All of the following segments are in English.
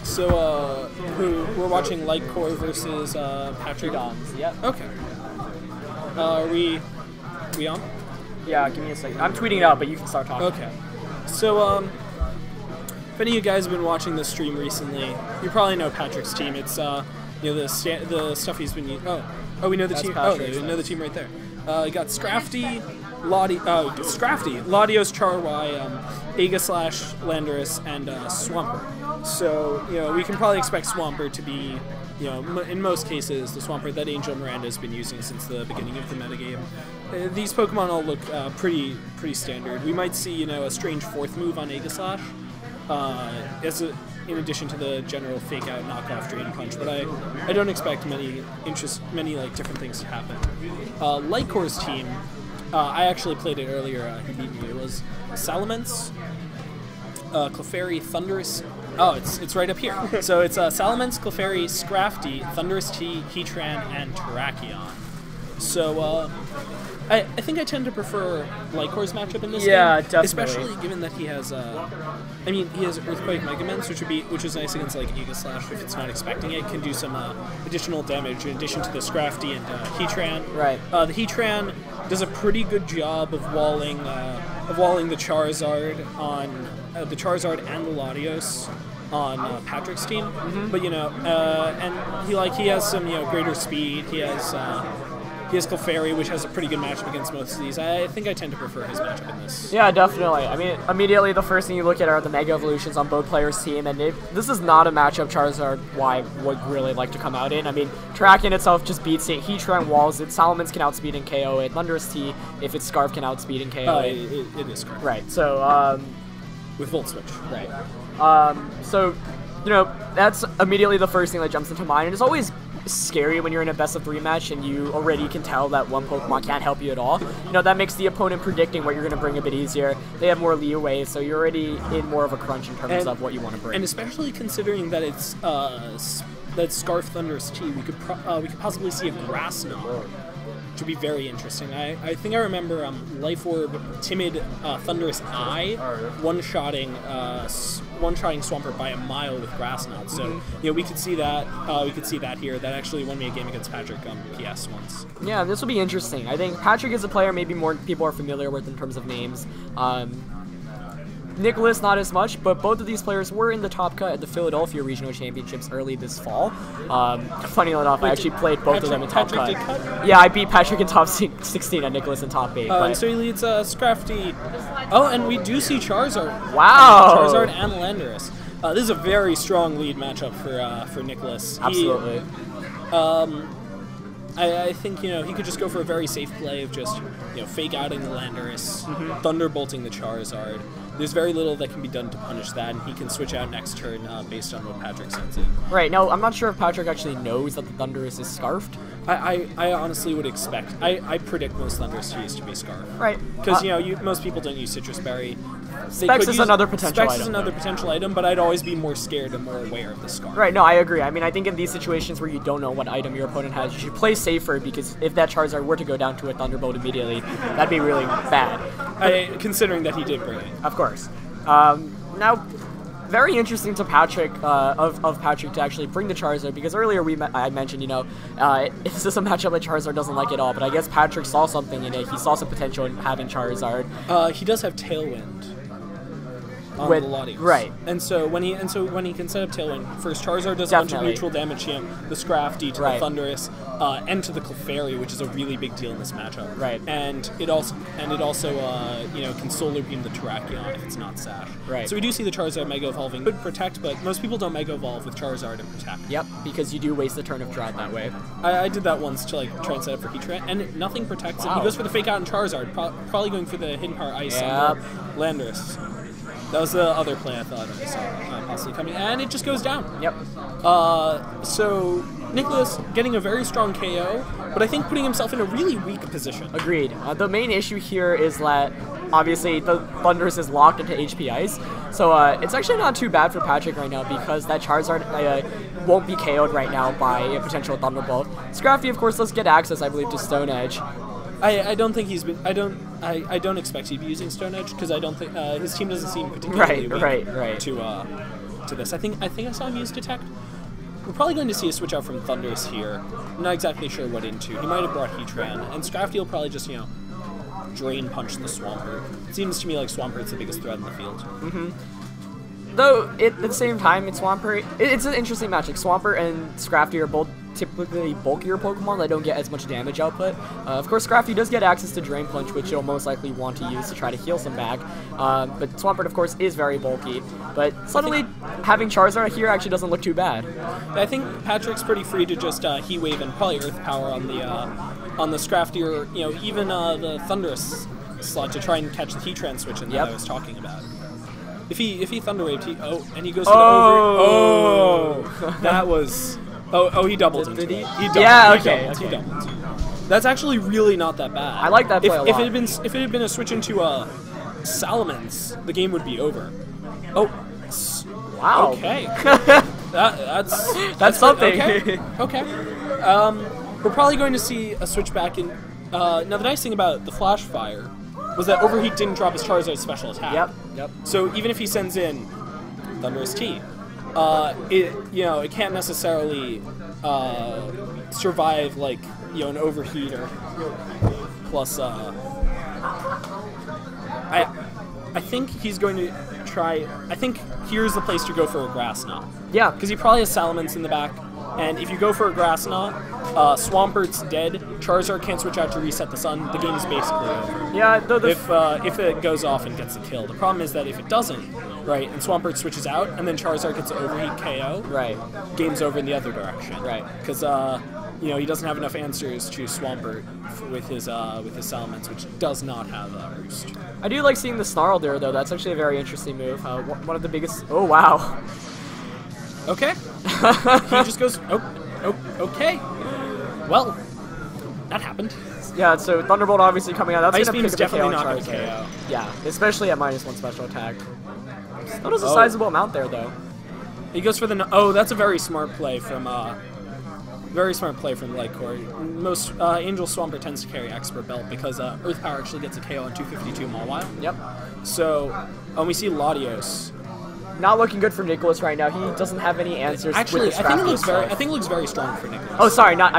So, we're watching LightCore versus Patrick. Pd0nZ, yep. Okay. Are we on? Yeah, give me a second. I'm tweeting it out, but you can start talking. Okay. So, if any of you guys have been watching this stream recently, you probably know Patrick's team. It's you know, the stuff he's been using. Oh, we know the team. Patrick's, we know the team right there. You got Scrafty, Scrafty, Latios, Charwai, Aegislash, Landorus, and Swampert. So, you know, we can probably expect Swampert to be, you know, in most cases, the Swampert that Angel Miranda has been using since the beginning of the metagame. These Pokemon all look pretty standard. We might see, you know, a strange fourth move on Aegislash, in addition to the general fake out knockoff Drain Punch, but I don't expect many like different things to happen. LightCore's team, I actually played it earlier. He beat me. It was Salamence, Clefairy, Thundurus. Oh, it's right up here. So it's Salamence, Clefairy, Scrafty, Thundurus T, Heatran, and Terrakion. So I think I tend to prefer LightCore's matchup in this game. Yeah, definitely. Especially given that he has he has Earthquake Megaments, which is nice against like Aegislash if it's not expecting it. Can do some additional damage in addition to the Scrafty and Heatran. Right. The Heatran does a pretty good job of walling the Charizard on the Charizard and the Latios on Patrick's team. But you know, and he has some greater speed. He has Clefairy, which has a pretty good matchup against most of these. I think I tend to prefer his matchup in this. Yeah, definitely. I mean, immediately the first thing you look at are the Mega Evolutions on both players' team, and this is not a matchup Charizard would really like to come out in. I mean, Terrakion itself just beats it, Heatran walls it, Salamence can outspeed and KO it, Thundurus T, if it's Scarf, can outspeed and KO it. It is Scarf. Right, so, with Volt Switch. Right. So, you know, that's immediately the first thing that jumps into mind, and it's always scary when you're in a best-of-3 match and you already can tell that one Pokemon can't help you at all. You know, that makes the opponent predicting what you're going to bring a bit easier. They have more leeway, so you're already in more of a crunch in terms of what you want to bring. And especially considering that it's that Scarf Thundurus T, we could possibly see a Grass Knot, which would be very interesting. I think I remember Life Orb, Timid, Thundurus I one-shotting Swampert by a mile with Grass Knot. So we could see that. We could see that here. That actually won me a game against Patrick on PS once. Yeah, this will be interesting. I think Patrick is a player maybe more people are familiar with in terms of names. Nicholas, not as much, but both of these players were in the top cut at the Philadelphia Regional Championships early this fall. Funny enough, I actually played both of them in top cut. Yeah, I beat Patrick in top 16 and Nicholas in top 8. And so he leads Scrafty. Oh, and we do see Charizard. Wow! Charizard and Landorus. This is a very strong lead matchup for Nicholas. Absolutely. I think he could just go for a very safe play of just fake outing the Landorus, thunderbolting the Charizard. There's very little that can be done to punish that, and he can switch out next turn based on what Patrick sends in. Right. Now, I'm not sure if Patrick actually knows that the Thundurus is Scarfed. I honestly would expect. I predict most Thundurus Ts to be Scarf. Right. Because most people don't use Citrus Berry. Specs is another potential item. Specs is another potential item, but I'd always be more scared and more aware of the Scarf. Right. No, I agree. I mean, I think in these situations where you don't know what item your opponent has, you should play safer, because if that Charizard were to go down to a Thunderbolt immediately, that'd be really bad. Considering that he did bring it. Of course. Now, very interesting to Patrick, of Patrick to actually bring the Charizard, because earlier I mentioned, this is a matchup that Charizard doesn't like at all, but I guess Patrick saw something in it. He saw some potential in having Charizard. He does have Tailwind on the Latios. Right. And so when he can set up Tailwind, first Charizard does a bunch of neutral damage to him, the Scrafty to the Thundurus, and to the Clefairy, which is a really big deal in this matchup. Right. And it also can Solar Beam the Terrakion if it's not Sash. Right. So we do see the Charizard Mega Evolving. Could Protect, but most people don't Mega Evolve with Charizard and Protect. Yep, because you do waste the turn of Drought that way. I did that once to try and set up for Heatran, and nothing protects him. He goes for the Fake Out and Charizard, probably going for the Hidden Power Ice on the Landorus. That was the other play I thought I saw possibly coming, and it just goes down. Yep. So Nicholas getting a very strong KO, but I think putting himself in a really weak position. Agreed. The main issue here is that obviously the Thundurus is locked into HP Ice, so it's actually not too bad for Patrick right now, because that Charizard won't be KO'd right now by a potential Thunderbolt. Scrafty, of course, does get access, I believe, to Stone Edge. I don't think he's been. I don't expect he'd be using Stone Edge because I don't think his team doesn't seem particularly weak to this. I think I saw him use Detect. We're probably going to see a switch out from Thundurus here. I'm not exactly sure what into. He might have brought Heatran, and Scrafty will probably just Drain Punch the Swampert. It seems to me like Swampert's the biggest threat in the field. Though at the same time, it's Swampert. It's an interesting match. Like Swampert and Scrafty are both typically bulkier Pokemon that don't get as much damage output. Of course, Scrafty does get access to Drain Punch, which you'll most likely want to use to try to heal some back. But Swampert, of course, is very bulky. But suddenly, having Charizard here actually doesn't look too bad. I think Patrick's pretty free to just Heat Wave and probably Earth Power on the Scrafty or even the Thundurus slot to try and catch the Heatran switch in that I was talking about. If he Thunder Waved, and he goes for the over. That was. He doubled into it. He doubled. Yeah, He doubled. That's actually really not that bad. I like that play a lot. If it had been a switch into Salamence, the game would be over. Oh. Wow. Okay. That's something. Okay. We're probably going to see a switch back in. Now the nice thing about the Flash Fire was that Overheat didn't drop his Charizard special attack. Yep. So even if he sends in Thundurus T, it can't necessarily survive like an Overheat or plus. I think he's going to try. I think here's the place to go for a Grass Knot. Yeah, because he probably has Salamence in the back, and if you go for a Grass Knot, Swampert's dead. Charizard can't switch out to reset the sun. The game is basically over. Yeah, if it goes off and gets the kill. The problem is that if it doesn't, right, and Swampert switches out, and then Charizard gets an Overheat KO, right, game's over in the other direction, right? Because he doesn't have enough answers to Swampert with his Salamence, which does not have a Roost. I do like seeing the Snarl there, though. That's actually a very interesting move. One of the biggest. Oh wow. Okay. He just goes. Okay. Well, that happened. Yeah, so Thunderbolt obviously coming out. That's Ice going to Beam's pick up definitely a KO not on going to Charizard. KO. Yeah, especially at -1 special attack. That was a sizable amount there, though. He goes for the. That's a very smart play from. LightCore. Most Angel Swampert tends to carry Expert Belt because Earth Power actually gets a KO on 252 Mawile. Yep. So, we see Latios. Not looking good for Nicholas right now. He doesn't have any answers. Actually, with the I think it looks very strong for Nicholas. Oh, sorry, not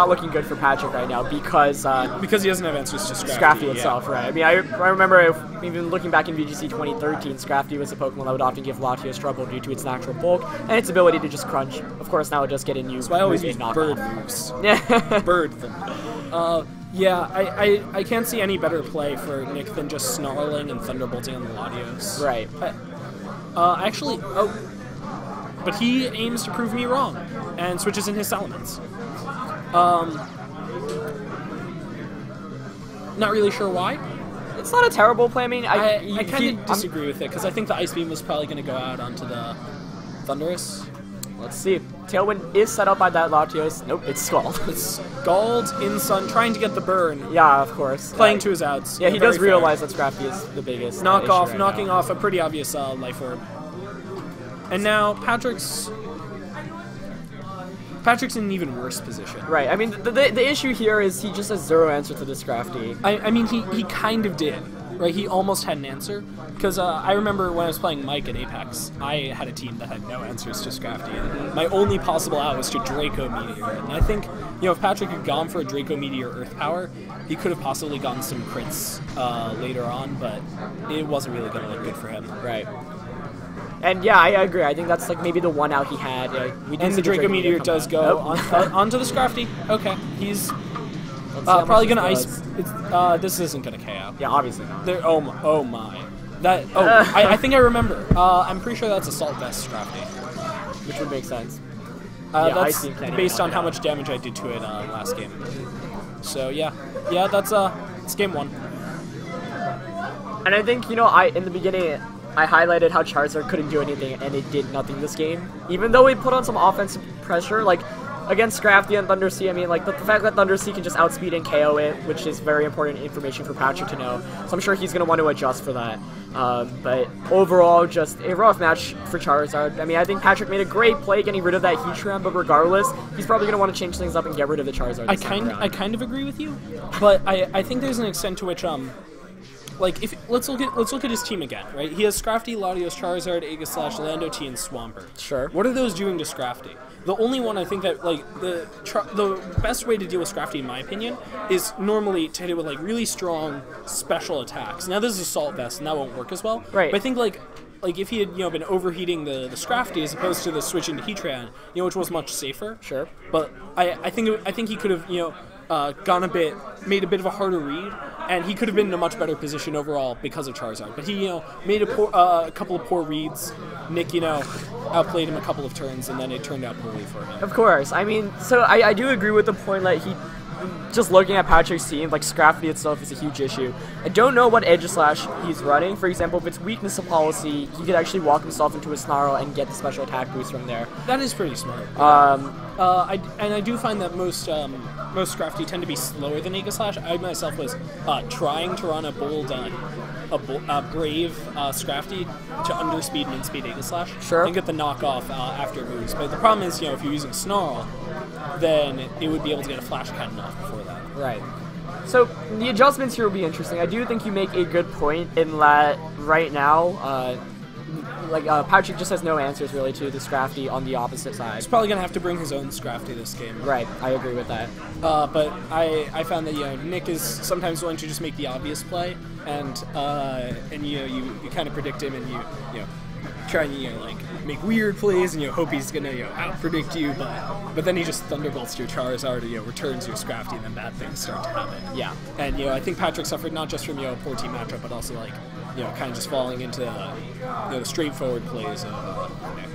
looking good for Patrick right now because he doesn't have answers to Scrafty itself, right? I mean, I remember even looking back in VGC 2013, Scrafty was a Pokemon that would often give Latios trouble due to its natural bulk and its ability to just crunch. Of course, now it does get in you. So I always use bird moves. Bird them. I can't see any better play for Nick than just snarling and thunderbolting on the Latios. Right. But he aims to prove me wrong and switches in his Salamence. Not really sure why. It's not a terrible play. I mean, I kind of disagree with it because I think the Ice Beam was probably going to go out onto the Thundurus. Let's see. Tailwind is set up by that Latios. Nope, it's Scald. It's Scald in Sun, trying to get the burn. Yeah, of course. Playing to his outs. Yeah, he does realize that Scrafty is the biggest. Knocking off a pretty obvious Life Orb. And now Patrick's in an even worse position. Right. I mean, the issue here is he just has zero answer to this Scrafty. I mean, he kind of did. Right, he almost had an answer, because I remember when I was playing Mike at Apex, I had a team that had no answers to Scrafty, and my only possible out was to Draco Meteor, and I think, if Patrick had gone for a Draco Meteor Earth Power, he could have possibly gotten some crits later on, but it wasn't really going to look good for him. Right. And yeah, I agree. I think that's like maybe the one out he had. And the Draco Meteor does go onto the Scrafty. Okay, he's... probably gonna ice. This isn't gonna KO. Yeah, obviously not. Oh my. I think I remember. I'm pretty sure that's Assault Vest Scrafty, which would make sense. That's based on how much damage I did to it last game. So yeah, it's game 1. And I think in the beginning I highlighted how Charizard couldn't do anything, and it did nothing this game. Even though it put on some offensive pressure, like against Scrafty and Thundurus, I mean, like, the fact that Thundurus can just outspeed and KO it, which is very important information for Patrick to know. So I'm sure he's going to want to adjust for that. But overall, just a rough match for Charizard. I mean, I think Patrick made a great play getting rid of that Heatran, but regardless, he's probably going to want to change things up and get rid of the Charizard. I kind of agree with you, but I think there's an extent to which like, if let's look at his team again, right? He has Scrafty, Latios, Charizard, Aegislash, Lando T, and Swampert. Sure. What are those doing to Scrafty? The only one I think that, like, the best way to deal with Scrafty, in my opinion, is normally to hit it with, like, really strong special attacks. Now, this is Assault Vest, and that won't work as well. Right. But I think, like if he had, been overheating the Scrafty as opposed to the switching to Heatran, which was much safer. Sure. But I think he could have, made a bit of a harder read, and he could have been in a much better position overall because of Charizard. But he, made a couple of poor reads. Nick, outplayed him a couple of turns, and then it turned out poorly for him. Of course. I mean, so I do agree with the point that just looking at Patrick's team, like, Scrafty itself is a huge issue. I don't know what Aegislash he's running. For example, if it's weakness to policy, he could actually walk himself into a Snarl and get the special attack boost from there. That is pretty smart. I do find that most Scrafty tend to be slower than Aegislash. I myself was trying to run a bold, brave Scrafty to underspeed and inspeed Aegislash. Sure. And get the knockoff after it moves. But the problem is, if you're using Snarl, then it would be able to get a flash cannon off before that. Right. So the adjustments here will be interesting. I do think you make a good point in that right now, Patrick just has no answers really to the Scrafty on the opposite side. He's probably gonna have to bring his own Scrafty this game. Right, I agree with that. But I found that Nick is sometimes willing to just make the obvious play, and you kind of predict him, and you try and make weird plays, and hope he's gonna out predict you, but then he just thunderbolts your Charizard, returns your Scrafty, and then bad things start to happen. Yeah. And I think Patrick suffered not just from a poor team matchup, but also kind of just falling into the straightforward plays of Nick.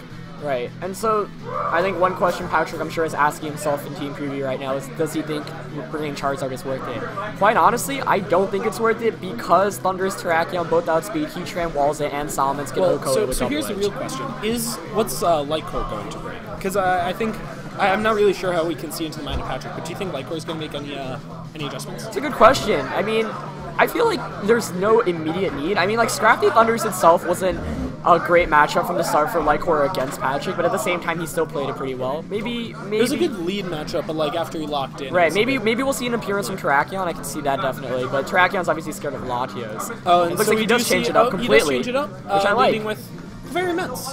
Right, and so I think one question Patrick, I'm sure, is asking himself in Team Preview right now is, does he think bringing Charizard is worth it? Quite honestly, I don't think it's worth it because Thundurus, Terrakion both outspeed, Heatran walls it, and Salamence can OHKO it with so here's the real question. What's LightCore going to bring? Because I think, I'm not really sure how we can see into the mind of Patrick, but do you think LightCore is going to make any adjustments? It's a good question. I mean, I feel like there's no immediate need. I mean, like, Scrafty Thundurus itself wasn't a great matchup from the start for LightCore against Patrick, but at the same time, he still played it pretty well. Maybe it was a good lead matchup, but after he locked in. Right, maybe we'll see an appearance from Terrakion. I can see that definitely, but Terrakion's obviously scared of Latios. Oh, and it looks like he does change it up completely. He does change it up, which I like. Leading with very immense.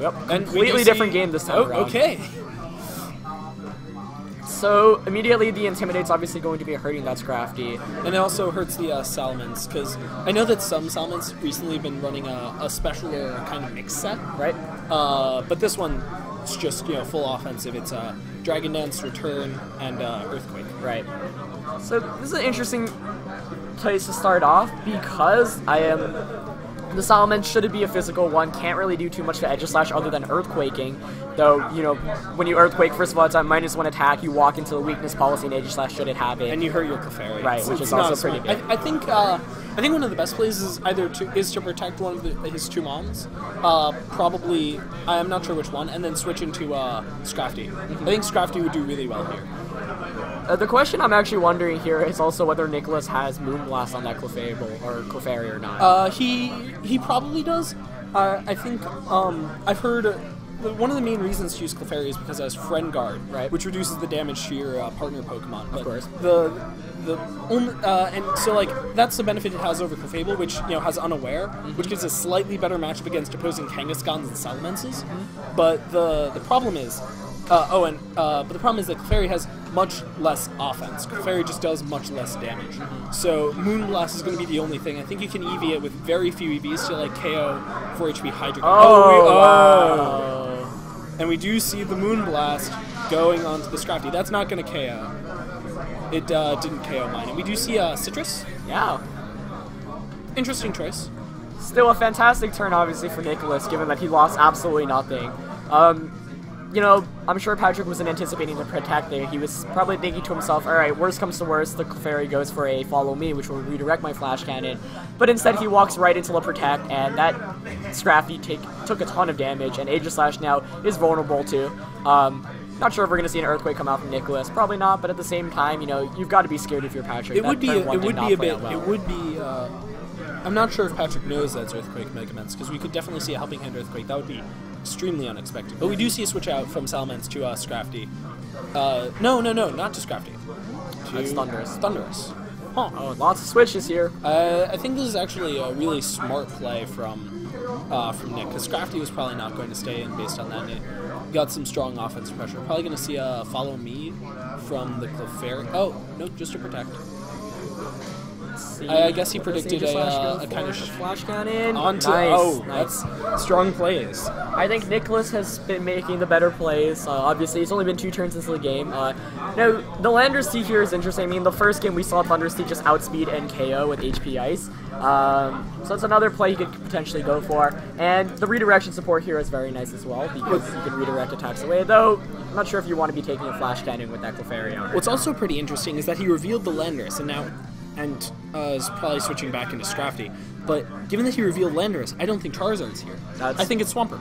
Yep, completely different game this time around. Okay. So immediately the Intimidate's obviously going to be hurting that Scrafty. And it also hurts the Salamence, because I know that some Salamence recently have been running a special kind of mix set. Right. But this one, it's just, full offensive. It's Dragon Dance, Return, and Earthquake. Right. So this is an interesting place to start off because the Salamence, should it be a physical one, can't really do too much to Aegislash other than Earthquaking. Though, when you Earthquake, first of all, it's on -1 attack, you walk into the weakness policy, and Aegislash should it have it. And you hurt your Clefairy. Right, which is also pretty good. I think one of the best plays is to protect one of his two moms. Probably, I'm not sure which one, and then switch into Scrafty. I think Scrafty would do really well here. The question I'm actually wondering here is also whether Nicholas has Moonblast on that Clefairy or not. He probably does. I think I've heard one of the main reasons to use Clefairy is because it has Friend Guard, right, which reduces the damage to your partner Pokemon. But of course. And so that's the benefit it has over Clefable, which has Unaware, which gives a slightly better matchup against opposing Kangaskhans and Salamences. But the problem is. But the problem is that Clefairy has much less offense. Clefairy just does much less damage. So Moonblast is going to be the only thing. I think you can EV it with very few EVs to KO 4 HP Hydro. Wow. And we do see the Moonblast going onto the Scrafty. That's not going to KO. It didn't KO mine. And we do see Citrus. Yeah. Interesting choice. Still a fantastic turn, obviously, for Nicholas, given that he lost absolutely nothing. you know, I'm sure Patrick wasn't anticipating the Protect there. He was probably thinking to himself, alright, worst comes to worst, the Clefairy goes for a Follow Me, which will redirect my Flash Cannon. But instead he walks right into the Protect, and that Scrafty took a ton of damage, and Aegislash now is vulnerable too. Not sure if we're going to see an Earthquake come out from Nicholas. Probably not, but at the same time, you know, you've got to be scared if you're Patrick. It would be a bit. I'm not sure if Patrick knows that's Earthquake Mega Ments, because we could definitely see a Helping Hand Earthquake. That would be extremely unexpected. But we do see a switch out from Salamence to Scrafty. No, not to Scrafty. That's Thundurus. Thundurus. Huh. Oh, lots of switches here. I think this is actually a really smart play from Nick, because Scrafty was probably not going to stay in based on that. And it got some strong offensive pressure. Probably going to see a Follow Me from the Clefairy. Oh, no, just to Protect. I guess he predicted a kind of Flash Cannon. Onto, nice. That's strong plays. I think Nicholas has been making the better plays. Obviously, it's only been 2 turns into the game. Now, the Landorus T here is interesting. I mean, the first game we saw Thundurus T just outspeed and KO with HP Ice. So it's another play he could potentially go for. And the redirection support here is very nice as well, because you can redirect attacks away. Though, I'm not sure if you want to be taking a Flash Cannon with that Clefairy out. What's also pretty interesting is that he revealed the Landorus, and is probably switching back into Scrafty. But given that he revealed Landorus, I don't think Charizard's here. I think it's Swampert.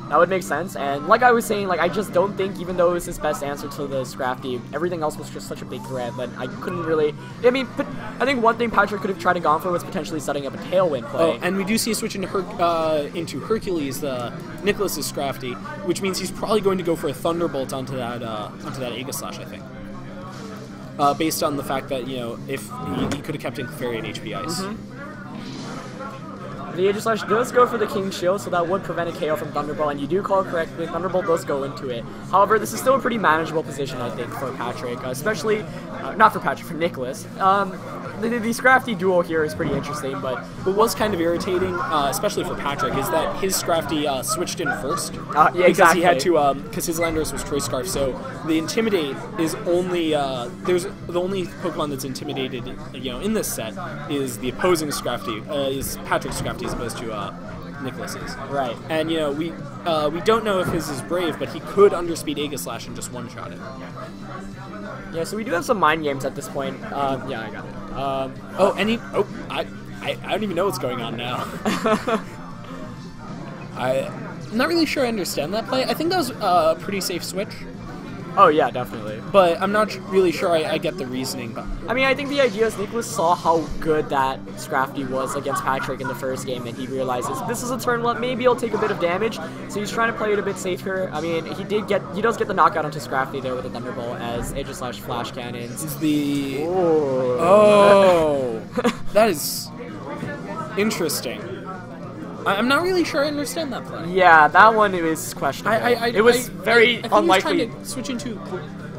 That would make sense. And like I was saying, like I just don't think, even though it was his best answer to the Scrafty, everything else was just such a big threat that I couldn't really... I mean, I think one thing Patrick could have tried to go for was potentially setting up a Tailwind play. Oh, and we do see a switch into Hercules, Nicholas's Scrafty, which means he's probably going to go for a Thunderbolt onto that Aegislash, I think. Based on the fact that, you know, if he could have kept in Clefairy and HP Ice. The Aegislash does go for the King Shield, so that would prevent a KO from Thunderbolt, and you do call it correctly, Thunderbolt does go into it. However, this is still a pretty manageable position, I think, for Patrick, especially, not for Patrick, for Nicholas. The Scrafty duel here is pretty interesting, but what was kind of irritating, especially for Patrick, is that his Scrafty switched in first. Yeah, exactly. Because he had to, because his Landorus was Choice Scarf, so the Intimidate is only, there's the only Pokemon that's intimidated, you know, in this set is the opposing Scrafty, is Patrick's Scrafty as opposed to Nicholas's. Right. And, you know, we don't know if his is Brave, but he could underspeed Aegislash and just one-shot it. Yeah, so we do have some mind games at this point. Yeah, I got it. I don't even know what's going on now. I'm not really sure I understand that play. I think that was a pretty safe switch. Oh, yeah, definitely. But I'm not really sure I get the reasoning. But I mean, I think the idea is Nicholas saw how good that Scrafty was against Patrick in the first game, and he realizes this is a turn where maybe he'll take a bit of damage, so he's trying to play it a bit safer. I mean, he does get the knockout onto Scrafty there with the Thunderbolt as Aegislash Flash Cannons. Is the... Oh! That is interesting. I'm not really sure I understand that play. Yeah, that one is questionable. It was very unlikely. I think he was trying to switch into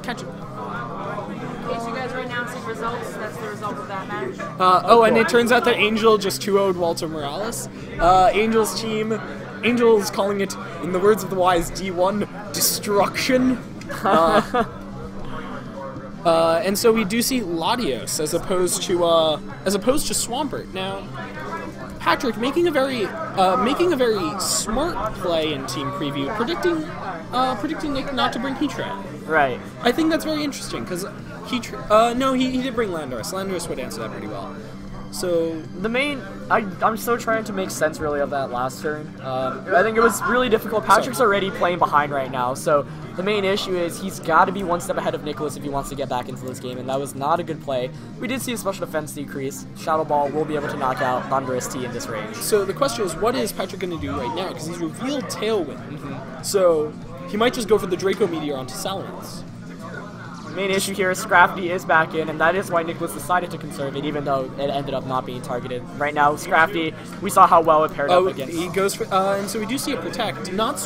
catch it. Okay, so you guys right now see results. That's the result of that match. And it turns out that Angel just 2-0'd Walter Morales. Angel's team, Angel's calling it, in the words of the wise D1, destruction. And so we do see Latios as opposed to Swampert. Now, Patrick making a very smart play in team preview, predicting Nick not to bring Heatran. Right. I think that's very interesting because he did bring Landorus. Landorus would answer that pretty well. So the main, I'm still trying to make sense really of that last turn. I think it was really difficult. Patrick's already playing behind right now, so the main issue is he's got to be one step ahead of Nicholas if he wants to get back into this game, and that was not a good play. We did see a special defense decrease. Shadow Ball will be able to knock out Thundurus T in this range. So the question is, what is Patrick going to do right now? Because he's revealed Tailwind, so he might just go for the Draco Meteor onto Salamence. The main issue here is Scrafty is back in, and that is why Nicholas decided to conserve it, even though it ended up not being targeted. Right now, Scrafty, we saw how well it paired up against. He goes for, and so we do see a Protect, not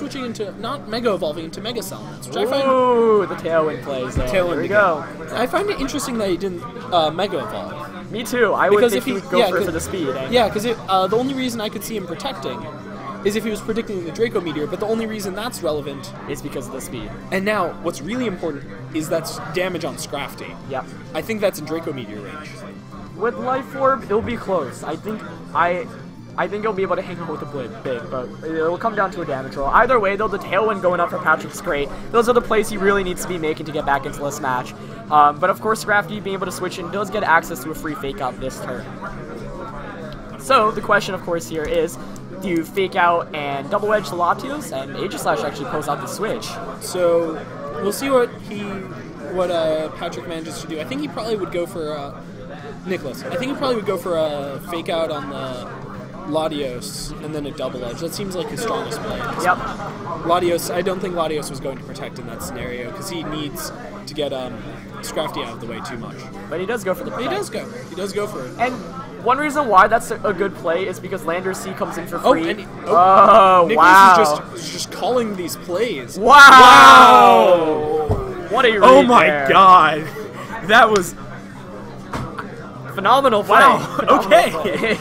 Mega Evolving into Mega Salamence, which I find... Ooh, the Tailwind plays there. Here we go. I find it interesting that he didn't Mega Evolve. Me too. I would think he would go for the speed. Yeah, because the only reason I could see him protecting is if he was predicting the Draco Meteor, but the only reason that's relevant is because of the speed. And now, what's really important is that's damage on Scrafty. Yep. I think that's in Draco Meteor range. With Life Orb, it'll be close. I think I think he'll be able to hang on with the blade big, but it'll come down to a damage roll. Either way, though, the Tailwind going up for Patrick's great. Those are the plays he really needs to be making to get back into this match. But of course, Scrafty being able to switch in does get access to a free Fake Out this turn. So the question, of course, here is, do you Fake Out and Double Edge the Latios, and Aegislash actually pulls out the switch? So we'll see what Patrick manages to do. I think he probably would go for Nicholas. I think he probably would go for a Fake Out on the Latios and then a Double Edge. That seems like his strongest play. Yep. Latios. I don't think Latios was going to protect in that scenario because he needs to get Scrafty out of the way too much. But he does go for the protect. He does go. He does go for it. And one reason why that's a good play is because Lander C comes in for free. Nicholas Wow. is just calling these plays. Wow! What a read Oh my there. god. That was Phenomenal play. wow. Phenomenal Okay. play.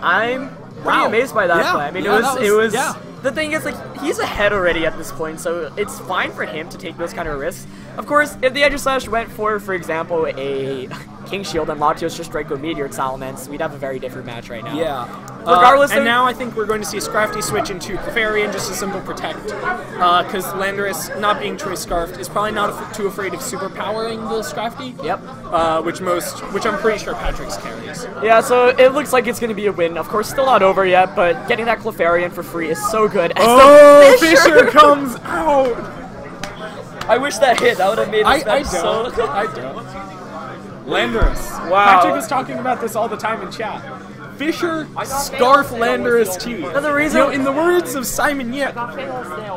I'm pretty amazed by that Yeah. play. I mean, Yeah, it was. yeah. The thing is, like, he's ahead already at this point, so it's fine for him to take those kind of risks. Of course, if the Aegislash went for example, a King Shield and Latios just straight go Meteor Salamence, we'd have a very different match right now. Yeah. Regardless and of- now I think we're going to see a Scrafty switch into Clefairy, just a simple protect. Because Landorus, not being Choice Scarfed, is probably not too afraid of superpowering the Scrafty. Yep. Which I'm pretty sure Patrick's carries. Yeah, so it looks like it's going to be a win. Of course, still not over yet, but getting that Clefairy for free is so good. As Oh, the Fisher comes out. I wish that hit. That would have made this match so... I don't. Landorus. Wow. Patrick was talking about this all the time in chat. Fisher scarf Landorus team. And the reason... You know, in the words of Simon Yip,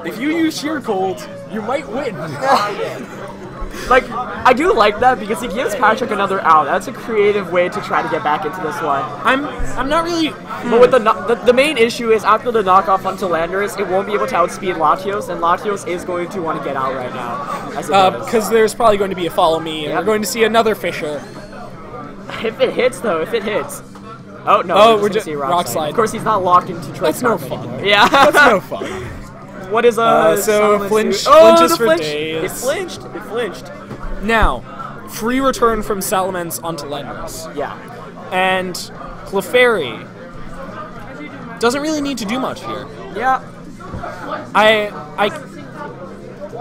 if you use Sheer Cold, you might win. Like, I do like that because it gives Patrick another out. That's a creative way to try to get back into this one. I'm not really. But with the main issue is after the knockoff onto Landorus, it won't be able to outspeed Latios, and Latios is going to want to get out right now. Because there's probably going to be a follow me, and Yep. we're going to see another Fisher. If it hits, though, if it hits. Oh, no, Oh, we're we're just ju- going to see rock Rock slide. Slide. Of course, he's not locked into Choice That's no Scarf fun. anymore. Yeah. That's no fun. What is so Salamence flinch- do? Oh, flinches the for flinch. days. It flinched. It flinched. Now, free return from Salamence onto Landorus. Yeah. And Clefairy doesn't really need to do much here. Yeah. I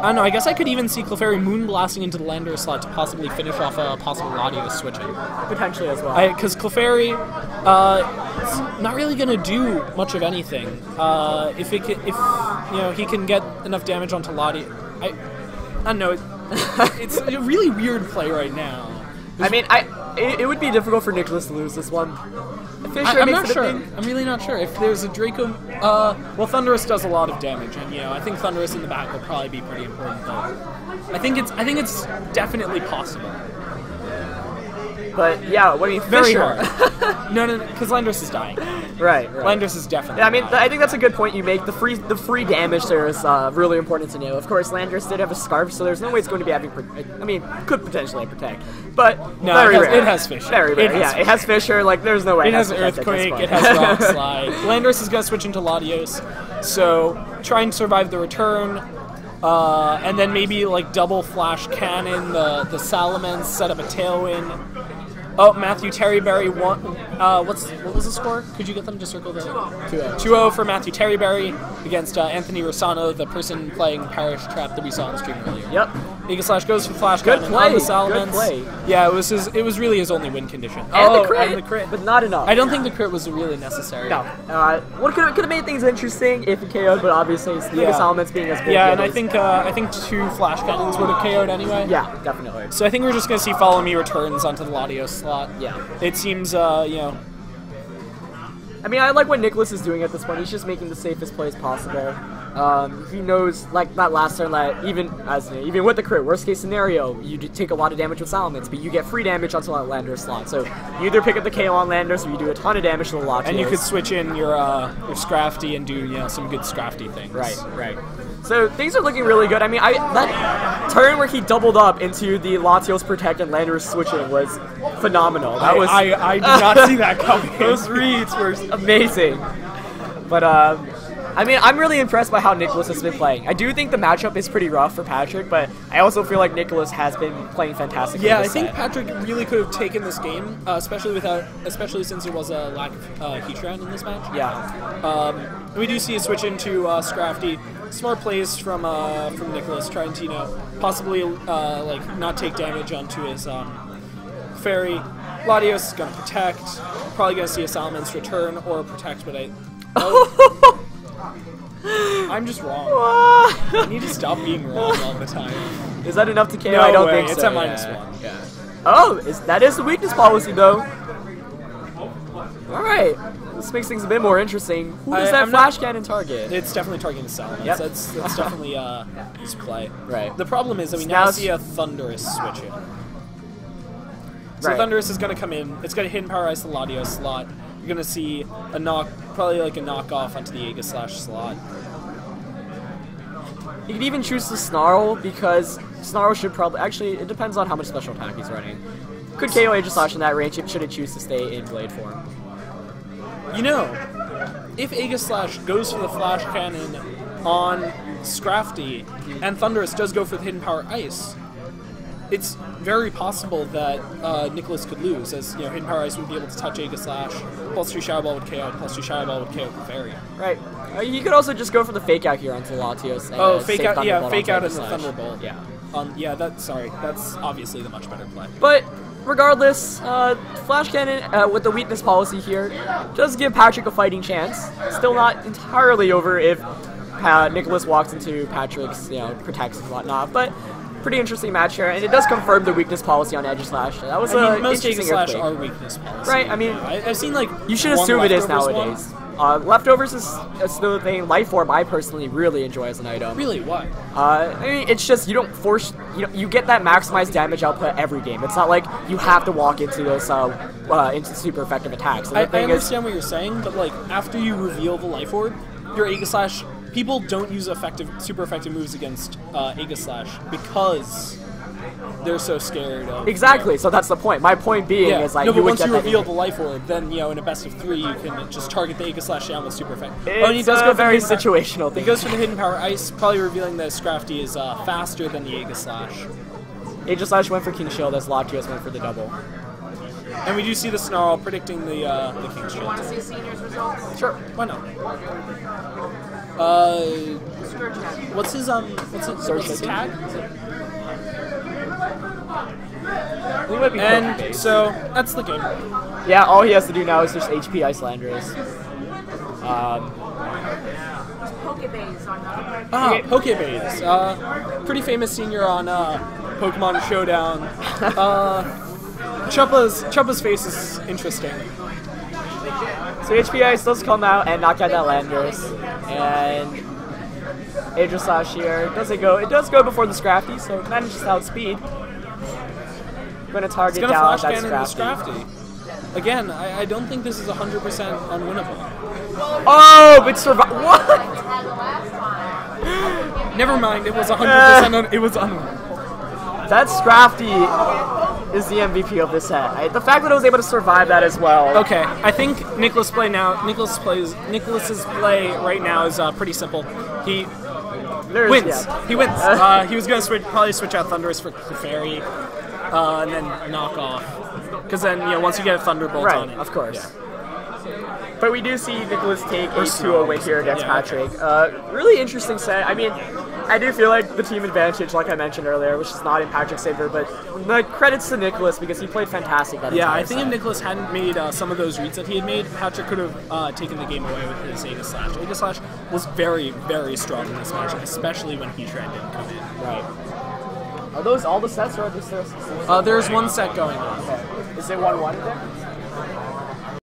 don't know, I guess I could even see Clefairy moonblasting into the Landorus slot to possibly finish off a possible Latios switching. Potentially as well. Because Clefairy, it's not really gonna do much of anything. If he can get enough damage onto Latios, I don't know. It's a really weird play right now. I mean, it would be difficult for Nicholas to lose this one. Fisher I'm makes not it a sure. thing. I'm really not sure if there's a Draco. Well, Thundurus does a lot of damage, and I think Thundurus in the back will probably be pretty important. Though I think it's definitely possible. But yeah, what do you mean, Very Fisher? hard. No, because Landorus is dying. Right. Landorus is definitely. Yeah, I mean, dying. I think that's a good point you make. The free damage there is really important to know. Of course, Landorus did have a scarf, so there's no way it's going to be having. I mean, could potentially protect, but No, very rare. it has Fisher. Very rare. It has It has Fisher. Like, there's no way. It has Protect at this Earthquake, point. it has Rock Slide. Landorus is going to switch into Latios, so try and survive the return, and then maybe like double flash cannon the Salamence, set up a Tailwind. Oh, Matthew Terryberry won. What was the score? Could you get them to circle the 2-0? 2-0 for Matthew Terryberry against Anthony Rosano, the person playing Parish Trap that we saw on stream earlier. Yep. Aegislash goes for flash Good cannon play. on the Salamence. Good play. Yeah, it was really his only win condition. And the crit, and the crit. but not enough. I don't think the crit was really necessary. No. What could have made things interesting if it KO'd, but obviously Mega Salamence being as big. Yeah, as and it is. I think 2 flash cannons would have KO'd anyway. Yeah, definitely. So I think we're just gonna see follow me returns onto the Latios slot. Yeah. It seems I mean, I like what Nicholas is doing at this point. He's just making the safest plays possible. He knows, like that last turn, that even with the crit, worst case scenario, you do take a lot of damage with Salamence, but you get free damage onto that Landorus slot. So you either pick up the KO on Landorus, or you do a ton of damage to the Latios. and you could switch in your Scrafty and do some good Scrafty things. Right. So things are looking really good. I mean, that turn where he doubled up into the Latios Protect and Landorus switching was phenomenal. That was I did not see that coming. Those reads were amazing. But I mean, I'm really impressed by how Nicholas has been playing. I do think the matchup is pretty rough for Patrick, but I also feel like Nicholas has been playing fantastic. Yeah, I think Patrick really could have taken this game, especially since there was a lack of heat round in this match. Yeah. We do see a switch into Scrafty. Smart plays from Nicholas, trying to possibly like not take damage onto his fairy. Latios is gonna protect. Probably gonna see a Salamence return or protect, but I'm just wrong. I need to stop being wrong all the time. Is that enough to KO? No I don't way. think so. It's at -1. Yeah. Oh, that is the weakness policy though. All right. This makes things a bit more interesting. Who does that flash cannon target? It's definitely targeting Salamence. Yep. That's definitely his play. Right. The problem is that we now see a Thundurus switch in. So Thundurus is going to come in. It's going to hidden power ice the Latios slot. You're going to see probably like a knockoff onto the Aegislash slot. You could even choose the Snarl because Snarl should probably it depends on how much special attack he's running. Could KO Aegislash in that range should it choose to stay in Blade form. If Aegislash goes for the Flash Cannon on Scrafty and Thundurus does go for the hidden power ice, it's very possible that Nicholas could lose, as hidden power ice would be able to touch Aegislash. +2 Shadow Ball would KO, +2 Shadow Ball would KO Fairy. Right. You could also just go for the fake out here onto Latios. And, fake out! Yeah, fake out in the Thunderbolt. Yeah. Yeah. That's obviously the much better play. But regardless, Flash Cannon with the weakness policy here does give Patrick a fighting chance. Still not entirely over if Nicholas walks into Patrick's protects and whatnot, but. Pretty interesting match here, and it does confirm the weakness policy on Aegislash. That was most interesting Aegislash are weakness policy. Right, I mean, I've seen like you should assume it is nowadays. Leftovers is the thing. Life Orb I personally really enjoy as an item. Really, why? I mean, it's just you don't force. You get that maximized damage output every game. It's not like you have to walk into those into super effective attacks. I understand what you're saying, but like after you reveal the Life Orb, your Aegislash. People don't use super effective moves against Aegislash because they're so scared of... Exactly, so that's the point. My point being is like... No, but once you reveal the Life Orb, then, in a best of 3, you can just target the Aegislash down with super effective. He does go very situational thing. He goes for the hidden power ice, probably revealing that Scrafty is faster than the Aegislash. Aegislash went for King Shield as Latios went for the double. And we do see the Snarl predicting the King Shield. Want to see Senior's results? Sure, why not? What's his tag? And so that's the game. Yeah, all he has to do now is just HP Icelanders. Pokebays. Pretty famous senior on Pokemon Showdown. Chuppa's face is interesting. So HP Ice does come out and knock out that Landers, and Aegislash here it does go before the Scrafty, so it manages to outspeed. Going to target down that Scrafty. Again, I don't think this is 100% unwinnable. Oh, it survived. What? Never mind, it was 100% it was unwinnable. That Scrafty is the MVP of this set. The fact that I was able to survive that as well. Okay, I think Nicholas's play right now is pretty simple. He wins. Yeah. He wins. He was gonna probably switch out Thundurus for Clefairy, and then knock off. Because then once you get a Thunderbolt on it, of course. Yeah. But we do see Nicholas take a 2-0 win here against Patrick. Really interesting set. I mean, I do feel like the team advantage, like I mentioned earlier, which is not in Patrick's favor, but the credits to Nicholas because he played fantastic that entire I think set. if Nicholas hadn't made some of those reads that he had made, Patrick could have taken the game away with his Aegislash. Aegislash was very, very strong in this match, especially when Heat Trend didn't come in. Right. Are those all the sets, or are there there's one set going on. Okay. Is it 1-1 there?